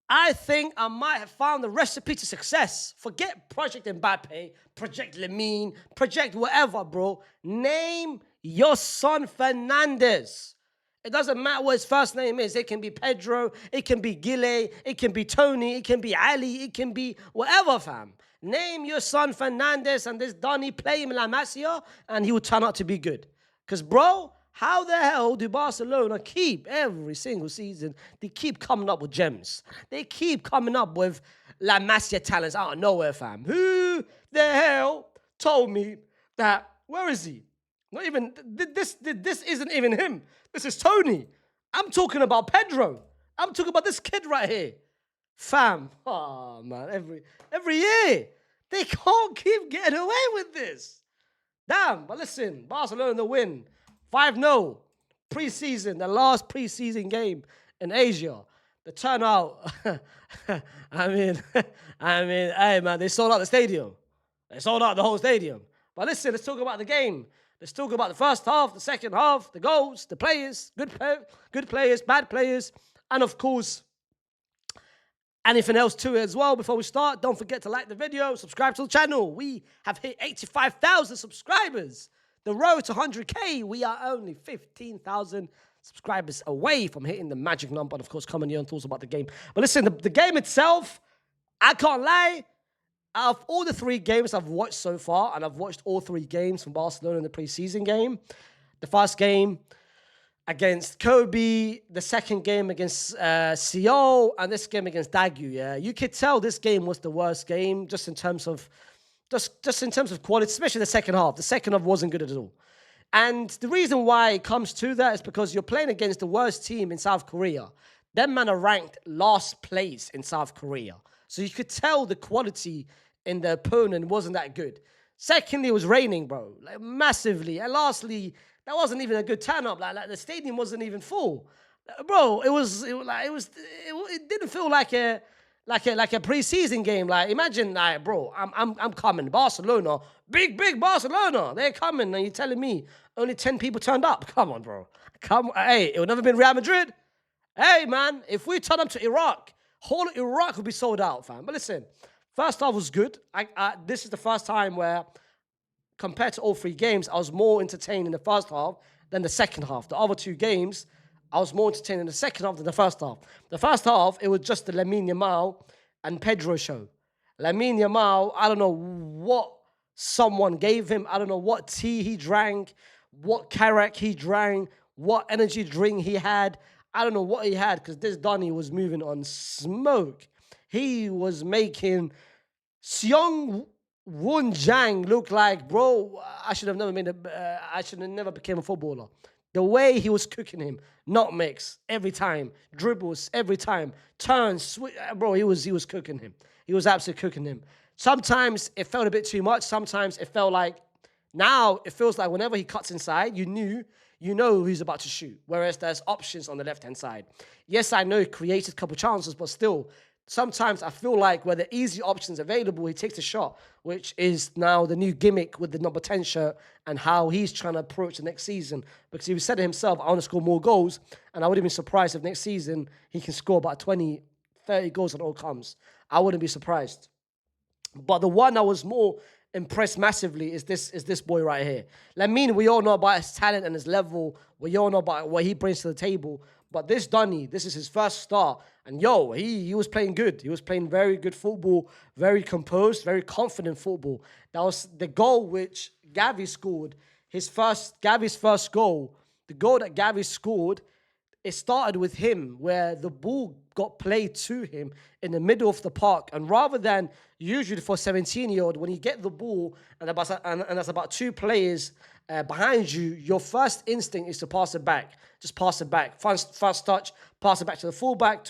I think I might have found the recipe to success. Forget Project Mbappe, Project Lamine, Project whatever, bro. Name your son Fernandez. It doesn't matter what his first name is. It can be Pedro, it can be Gile, it can be Tony, it can be Ali, it can be whatever, fam. Name your son Fernandez and this Donny play him in La Masia and he will turn out to be good. Because, bro, how the hell do Barcelona keep every single season? They keep coming up with gems. They keep coming up with La Masia talents out of nowhere, fam. Who the hell told me that? Where is he? Not even this isn't even him. This is Tony. I'm talking about Pedro. I'm talking about this kid right here. Fam. Oh man, every year. They can't keep getting away with this. Damn, but listen, Barcelona the win. 5-0. Preseason, the last preseason game in Asia. The turnout, I mean, hey man, they sold out the stadium. They sold out the whole stadium. But listen, let's talk about the game. Let's talk about the first half, the second half, the goals, the players, good players, bad players, and of course, anything else to it as well. Before we start, don't forget to like the video, subscribe to the channel. We have hit 85,000 subscribers. The road to 100K, we are only 15,000 subscribers away from hitting the magic number. And of course, comment your own thoughts about the game. But listen, the game itself, I can't lie. Out of all the 3 games I've watched so far, and I've watched all 3 games from Barcelona in the preseason game, the first game against Kobe, the second game against Seoul, and this game against Daegu, yeah? You could tell this game was the worst game just in terms of quality, especially the second half. The second half wasn't good at all. And the reason why it comes to that is because you're playing against the worst team in South Korea. Them men are ranked last place in South Korea. So you could tell the quality in the opponent wasn't that good. Secondly, it was raining, bro, like massively. And lastly, that wasn't even a good turn up. Like the stadium wasn't even full, bro. It didn't feel like a preseason game. Like imagine, like, bro, I'm coming. Barcelona, big Barcelona, they're coming, and you're telling me only 10 people turned up. Come on, bro. Come, hey, it would never been Real Madrid. Hey, man, if we turn up to Iraq, whole of Iraq would be sold out, fam. But listen, first half was good. This is the first time where, compared to all 3 games, I was more entertained in the first half than the second half. The other 2 games, I was more entertained in the second half than the first half. The first half, it was just the Lamine Yamal and Pedro show. Lamine Yamal, I don't know what someone gave him. I don't know what tea he drank, what Karak he drank, what energy drink he had. I don't know what he had, because this Donny was moving on smoke. He was making Seong Woon Jang look like, bro, I should have never became a footballer. The way he was cooking him, not mix every time, dribbles every time, turns, bro, he was cooking him. He was absolutely cooking him. Sometimes it felt a bit too much. Sometimes it felt like, now it feels like whenever he cuts inside, you know he's about to shoot. Whereas there's options on the left-hand side. Yes, I know he created a couple chances, but still, sometimes I feel like where the easy options available, he takes a shot, which is now the new gimmick with the number 10 shirt and how he's trying to approach the next season. Because he said it himself, I want to score more goals, and I wouldn't be surprised if next season he can score about 20, 30 goals when it all comes. I wouldn't be surprised. But the one I was more impressed massively is this boy right here. Lamine, we all know about his talent and his level. We all know about what he brings to the table. But this Donny, this is his first start. And yo, he was playing good. He was playing very good football, very composed, very confident football. That was the goal which Gavi scored. Gavi's first goal. The goal that Gavi scored, it started with him, where the ball got played to him in the middle of the park. And rather than usually for a 17-year-old, when you get the ball and there's about 2 players behind you, your first instinct is to pass it back. Just pass it back. Fast touch, pass it back to the fullback.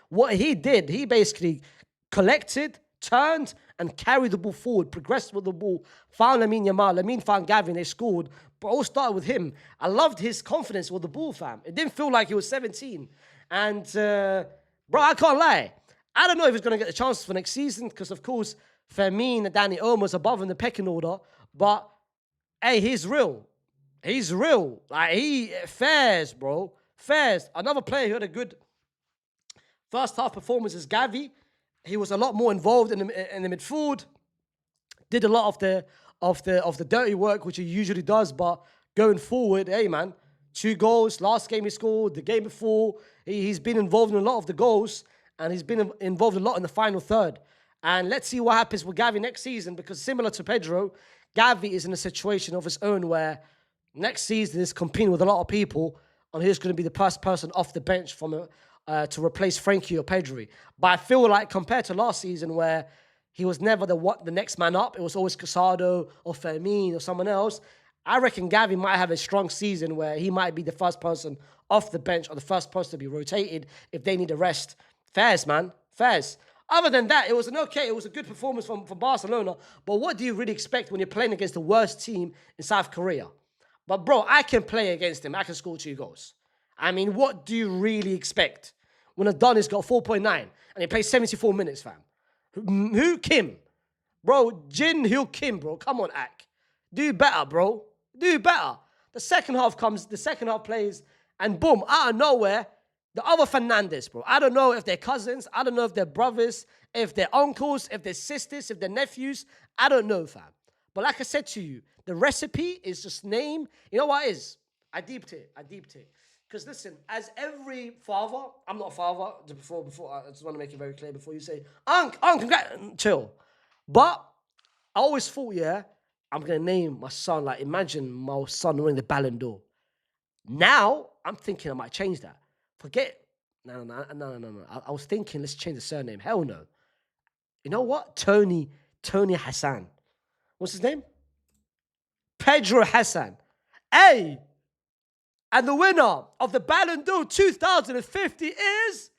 What he did, he basically collected, turned, and carried the ball forward, progressed with the ball, found Lamine Yamal, Lamine found Gavin, they scored. But all started with him. I loved his confidence with the ball, fam. It didn't feel like he was 17. And, bro, I can't lie. I don't know if he's going to get the chances for next season because, of course, Fermin and Danny Olmo's above in the pecking order. But, hey, he's real. He's real. Like, he fares, bro. Fares. Another player who had a good First half performances, Gavi, he was a lot more involved in the midfield, did a lot of the dirty work, which he usually does. But going forward, hey man, 2 goals. Last game he scored, the game before, he's been involved in a lot of the goals, and he's been involved a lot in the final third. And let's see what happens with Gavi next season, because similar to Pedro, Gavi is in a situation of his own where next season is competing with a lot of people on who's going to be the first person off the bench from to replace Frankie or Pedri. But I feel like compared to last season, where he was never the next man up, it was always Casado or Fermin or someone else, I reckon Gavi might have a strong season where he might be the first person off the bench or the first person to be rotated if they need a rest. Fairs, man. Fairs. Other than that, it was a good performance from Barcelona. But what do you really expect when you're playing against the worst team in South Korea? But bro, I can play against him. I can score 2 goals. I mean, what do you really expect when Adonis got 4.9 and he plays 74 minutes, fam? Who Kim? Bro, Jin Hyuk Kim, bro. Come on, Ak. Do better, bro. Do better. The second half plays, and boom, out of nowhere, the other Fernandez, bro. I don't know if they're cousins. I don't know if they're brothers, if they're uncles, if they're sisters, if they're nephews. I don't know, fam. But like I said to you, the recipe is just name. You know what it is? I deeped it. Because listen, as every father, I'm not a father, before I just want to make it very clear before you say, Unc, congrats, chill. But I always thought, yeah, I'm going to name my son, like imagine my son winning the Ballon d'Or. Now, I'm thinking I might change that. Forget, no. I was thinking, let's change the surname. Hell no. You know what? Tony Hassan. What's his name? Pedro Hassan. Hey! And the winner of the Ballon d'Or 2050 is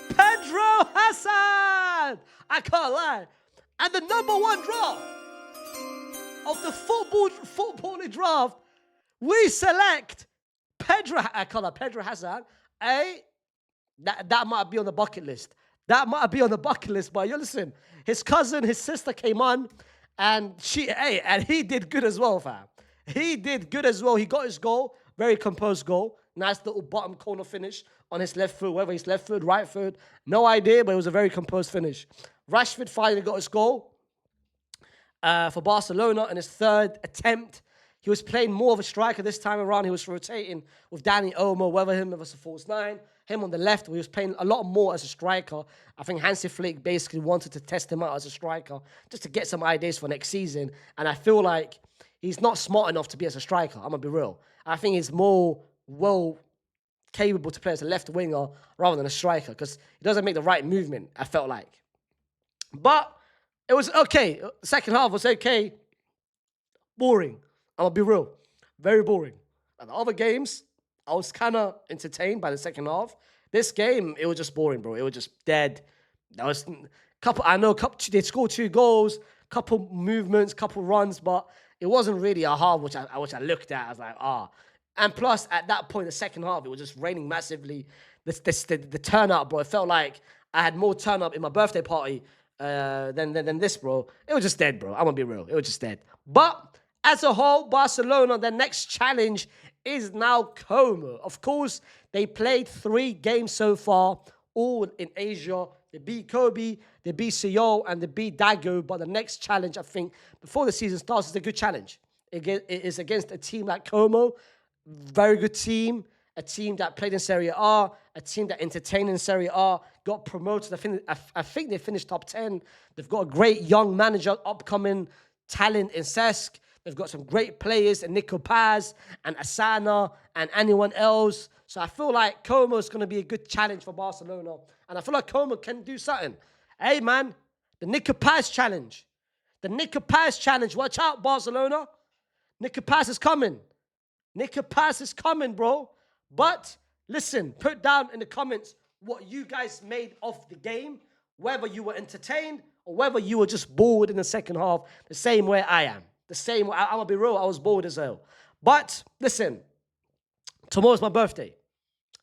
Pedro Hassan. I can't lie. And the #1 draft of the footballing draft, we select Pedro Hassan. Hey, that might be on the bucket list. But you listen, his cousin, his sister came on. And he did good as well, fam. He did good as well. He got his goal, very composed goal. Nice little bottom corner finish on his left foot, whether he's left foot, right foot, no idea, but it was a very composed finish. Rashford finally got his goal for Barcelona in his 3rd attempt. He was playing more of a striker this time around. He was rotating with Dani Olmo, whether him as a false 9, him on the left. He was playing a lot more as a striker. I think Hansi Flick basically wanted to test him out as a striker just to get some ideas for next season. And I feel like he's not smart enough to be as a striker. I'm going to be real. I think he's more capable to play as a left winger rather than a striker because he doesn't make the right movement, I felt like. But it was okay. Second half was okay. Boring. I'm going to be real. Very boring. And the other games, I was kind of entertained by the second half. This game, it was just boring, bro. It was just dead. There was they scored 2 goals, couple movements, couple runs, but it wasn't really a half which I looked at. I was like, And plus, at that point, the second half, it was just raining massively. The turnout, bro, it felt like I had more turn up in my birthday party than this, bro. It was just dead, bro. I'm going to be real. It was just dead. But as a whole, Barcelona, their next challenge is now Como. Of course, they played 3 games so far, all in Asia. They beat Kobe, they beat Seoul, and they beat Daegu. But the next challenge, I think, before the season starts, is a good challenge. It is against a team like Como. Very good team. A team that played in Serie A. A team that entertained in Serie A. Got promoted. I think they finished top 10. They've got a great young manager, upcoming talent in Cesc. They've got some great players in Nico Paz and Asana and anyone else. So I feel like Como is going to be a good challenge for Barcelona. And I feel like Como can do something. Hey, man, the Nico Paz challenge. The Nico Paz challenge. Watch out, Barcelona. Nico Paz is coming. Nico Paz is coming, bro. But listen, put down in the comments what you guys made of the game, whether you were entertained or whether you were just bored in the second half, the same way I am. The same way, I'm going to be real, I was bored as hell. But listen, tomorrow's my birthday.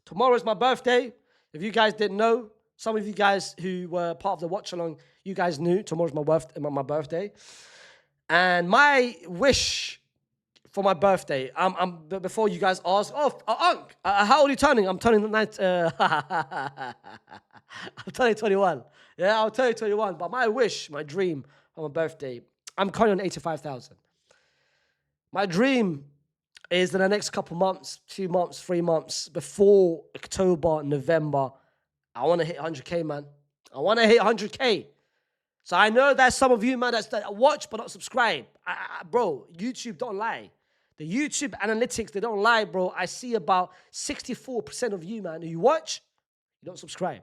Tomorrow's my birthday. If you guys didn't know, some of you guys who were part of the watch along, you guys knew tomorrow's my birthday. And my wish for my birthday. Before you guys ask, Unc, how old are you turning? I'm turning I'm turning 21. Yeah, I'm turning 21. But my wish, my dream for my birthday, I'm currently on 85,000. My dream is in the next couple months, 2 months, 3 months, before October, November, I want to hit 100K, man. I want to hit 100K. So I know that some of you, man, that watch but not subscribe. Bro, YouTube don't lie. The YouTube analytics, they don't lie, bro. I see about 64% of you, man, who you watch, you don't subscribe.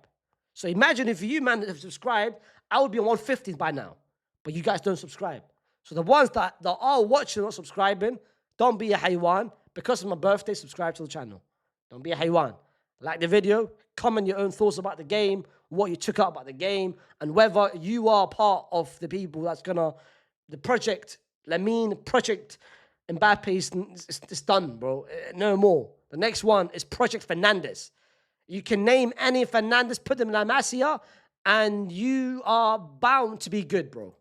So imagine if you, man, have subscribed, I would be on 150 by now. But you guys don't subscribe. So the ones that are watching and not subscribing, don't be a haywan. Because of my birthday, subscribe to the channel. Don't be a haywan. Like the video, comment your own thoughts about the game, what you took out about the game, and whether you are part of the people that's gonna, the project, Lamine project, Mbappe is done, bro. No more. The next one is Project Fernandez. You can name any Fernandez, put them in La Masia, and you are bound to be good, bro.